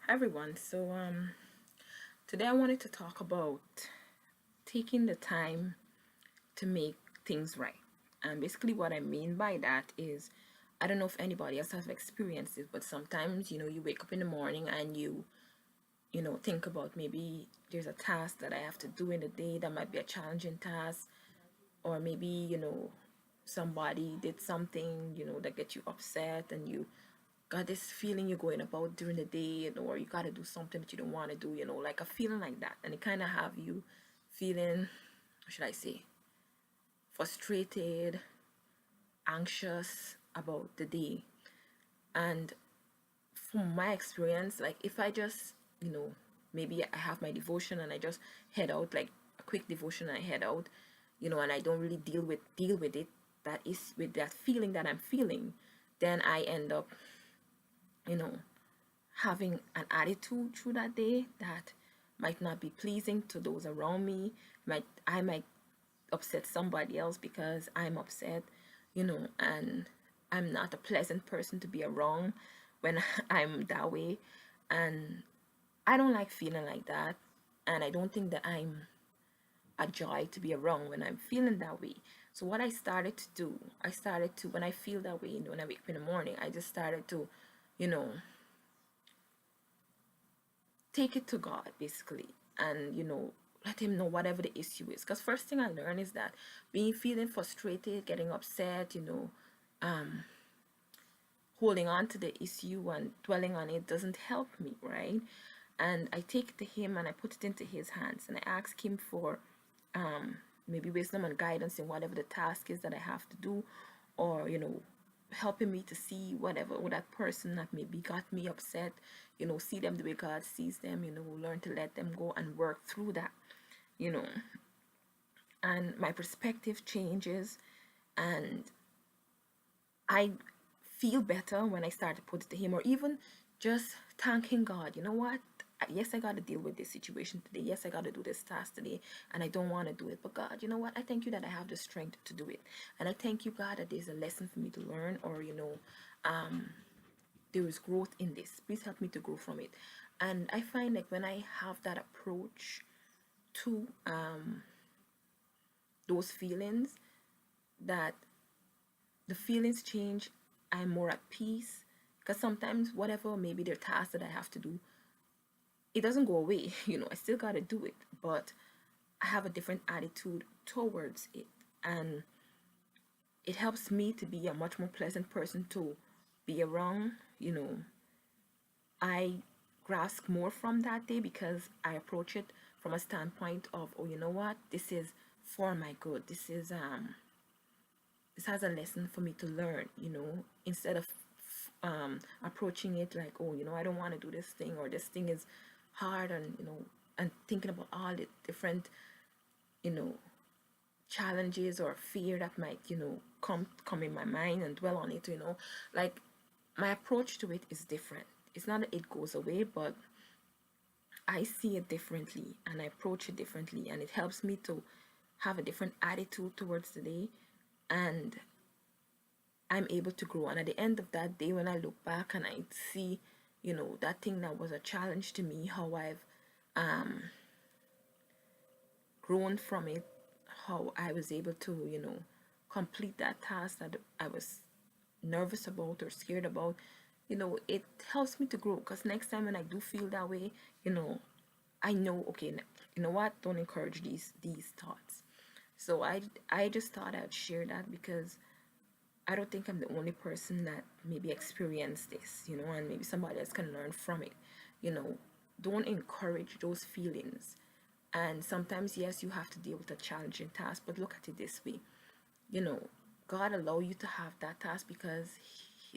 Hi everyone. Today I wanted to talk about taking the time to make things right. And basically what I mean by that is I don't know if anybody else has experienced this, but sometimes, you wake up in the morning and you think about maybe there's a task that I have to do in the day that might be a challenging task, or maybe, somebody did something, that gets you upset, and you got this feeling you're going about during the day, or you got to do something that you don't want to do, like a feeling like that. And it kind of have you feeling, what should I say, frustrated, anxious about the day. And from my experience, like if I just, maybe I have my devotion and I just head out, like a quick devotion, and I head out, and I don't really deal with it, that is with that feeling that I'm feeling, then I end up, you know, having an attitude through that day that might not be pleasing to those around me. I might upset somebody else because I'm upset, and I'm not a pleasant person to be around when I'm that way. And I don't like feeling like that. And I don't think that I'm a joy to be around when I'm feeling that way. So what I started to do, when I feel that way, when I wake up in the morning, I just started to, you know, take it to God basically, and let him know whatever the issue is. Because first thing I learned is that being feeling frustrated, getting upset, holding on to the issue and dwelling on it doesn't help me, right? And I take it to him and I put it into his hands, and I ask him for maybe wisdom and guidance in whatever the task is that I have to do, or helping me to see whatever with that person that maybe got me upset, see them the way God sees them, learn to let them go and work through that, you know and my perspective changes, and I feel better when I start to put it to him, or even just thanking God. You know what? Yes, I got to deal with this situation today. Yes, I got to do this task today, and I don't want to do it. But God, you know what? I thank you that I have the strength to do it, and I thank you, God, that there's a lesson for me to learn, or there is growth in this. Please help me to grow from it. And I find like when I have that approach to those feelings, that the feelings change. I'm more at peace, because sometimes whatever maybe their task that I have to do, it doesn't go away. I still got to do it, but I have a different attitude towards it, and it helps me to be a much more pleasant person to be around. I grasp more from that day because I approach it from a standpoint of, oh, you know what, this is for my good. This has a lesson for me to learn, instead of approaching it like, oh, I don't want to do this thing, or this thing is hard, and and thinking about all the different, you know challenges or fear that might, come in my mind, and dwell on it. Like, my approach to it is different. It's not that it goes away, but I see it differently, and I approach it differently, and it helps me to have a different attitude towards the day, and I'm able to grow. And at the end of that day, when I look back and I see, that thing that was a challenge to me, how I've grown from it, how I was able to, complete that task that I was nervous about or scared about, it helps me to grow. Because next time when I do feel that way, I know, okay, you know what, don't encourage these thoughts. So I just thought I'd share that, because I don't think I'm the only person that maybe experienced this, and maybe somebody else can learn from it. You know, don't encourage those feelings. And sometimes, yes, you have to deal with a challenging task, but look at it this way. You know, God allow you to have that task because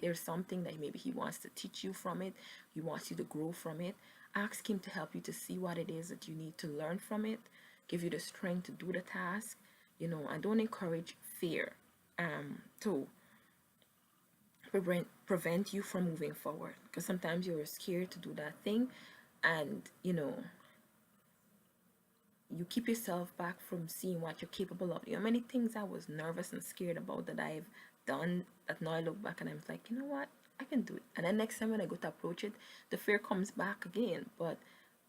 there's something that maybe He wants to teach you from it. He wants you to grow from it. Ask Him to help you to see what it is that you need to learn from it, give you the strength to do the task, and don't encourage fear to prevent you from moving forward, because sometimes you're scared to do that thing, and you keep yourself back from seeing what you're capable of. Many things I was nervous and scared about that I've done, that now I look back and I'm like, you know what, I can do it. And then next time when I go to approach it, the fear comes back again. But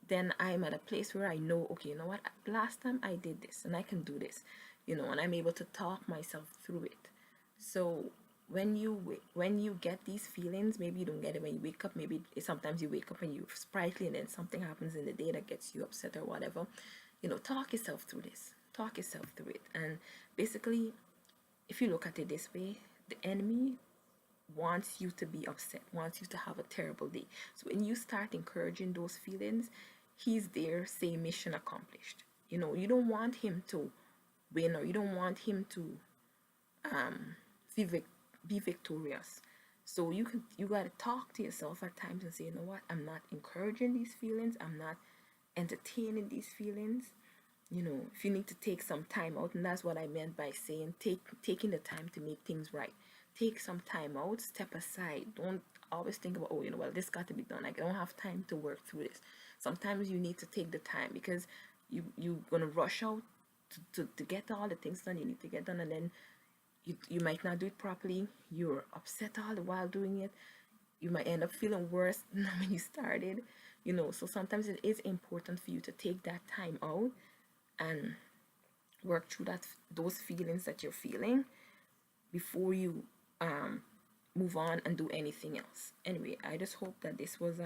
then I'm at a place where I know, okay, you know what? Last time I did this and I can do this, and I'm able to talk myself through it. So when you get these feelings, maybe you don't get it when you wake up. Maybe sometimes you wake up and you're sprightly, and then something happens in the day that gets you upset or whatever. Talk yourself through this. Talk yourself through it. And basically, if you look at it this way, the enemy wants you to be upset, wants you to have a terrible day. So when you start encouraging those feelings, he's there saying mission accomplished. You don't want him to win, or you don't want him to be, be victorious. So you gotta talk to yourself at times and say, you know what, I'm not encouraging these feelings, I'm not entertaining these feelings. If you need to take some time out, and that's what I meant by saying taking the time to make things right. Take some time out, step aside. Don't always think about, oh, well, this got to be done. I don't have time to work through this. Sometimes you need to take the time, because you're gonna rush out to get all the things done you need to get done, and then you might not do it properly. You're upset all the while doing it. You might end up feeling worse than when you started. So sometimes it is important for you to take that time out and work through those feelings that you're feeling before you move on and do anything else. Anyway, I just hope that this was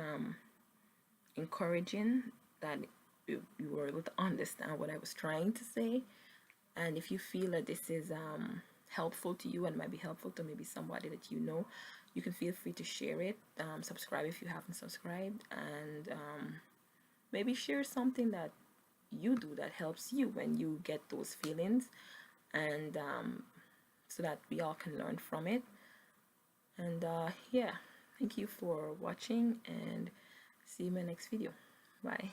encouraging, that you were able to understand what I was trying to say. And if you feel that this is helpful to you and might be helpful to maybe somebody that you can feel free to share it. Subscribe if you haven't subscribed, and maybe share something that you do that helps you when you get those feelings, and so that we all can learn from it. And yeah, thank you for watching, and see you in my next video. Bye.